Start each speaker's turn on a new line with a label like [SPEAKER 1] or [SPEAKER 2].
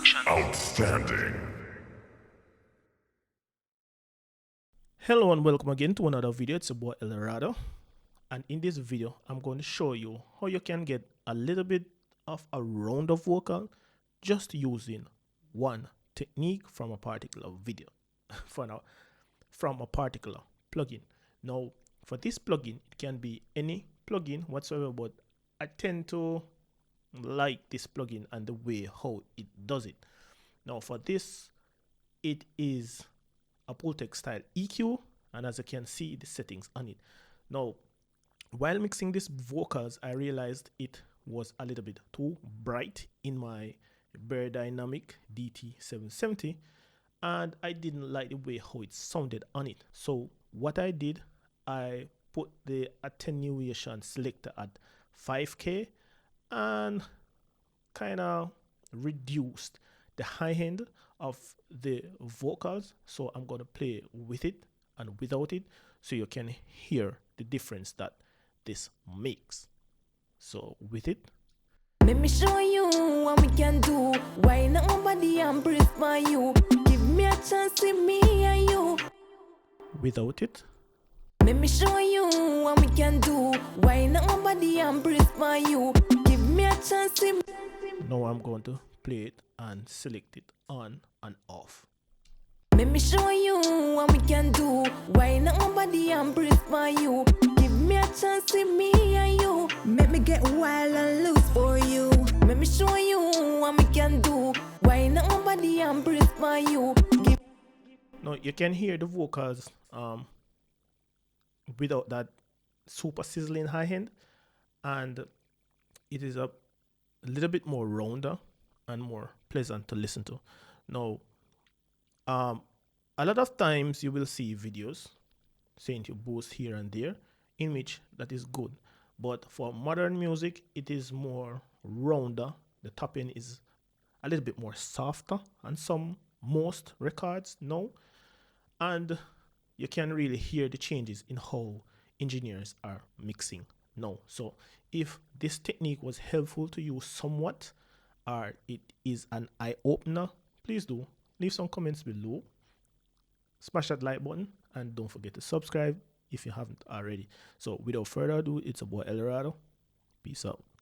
[SPEAKER 1] Productions.
[SPEAKER 2] Outstanding.
[SPEAKER 3] Hello and welcome again to another video. It's your boy Rado, and in this video I'm going to show you how you can get a little bit of a round of vocal just using one technique from a particular video from a particular plugin. Now for this plugin, it can be any plugin whatsoever, but I tend to like this plugin and the way how it does it. Now for this, it is a Pultec style EQ, and as you can see the settings on it. Now while mixing these vocals, I realized it was a little bit too bright in my Bear Dynamic DT770, and I didn't like the way how it sounded on it. So what I did, I put the attenuation selector at 5K and kind of reduced the high end of the vocals. So I'm going to play with it and without it so you can hear the difference that this makes. So with it,
[SPEAKER 4] let me show you what we can do. Why not nobody and breathe for you? Give me a chance, see me and you.
[SPEAKER 3] without it,
[SPEAKER 4] Let me show you what we can do. Why not nobody and breathe for you? Give me a chance, see me.
[SPEAKER 3] now I'm going to play it and select it on and off.
[SPEAKER 4] Let me show you what we can do. Why not nobody and breathe for you? Give me a chance, see me and you. Make me get wild and loose for you. Let me show you what we can do. Why not nobody and breathe for you?
[SPEAKER 3] Now you can hear the vocals without that super sizzling high end, and it is a little bit more rounder and more pleasant to listen to. Now a lot of times you will see videos saying to boost here and there, in which that is good, but for modern music it is more rounder. The top end is a little bit more softer on most records now, and you can really hear the changes in how engineers are mixing now. So if this technique was helpful to you somewhat, or it is an eye-opener, please do leave some comments below, smash that like button, and don't forget to subscribe if you haven't already. So without further ado, it's a boy Eldoh. Peace out.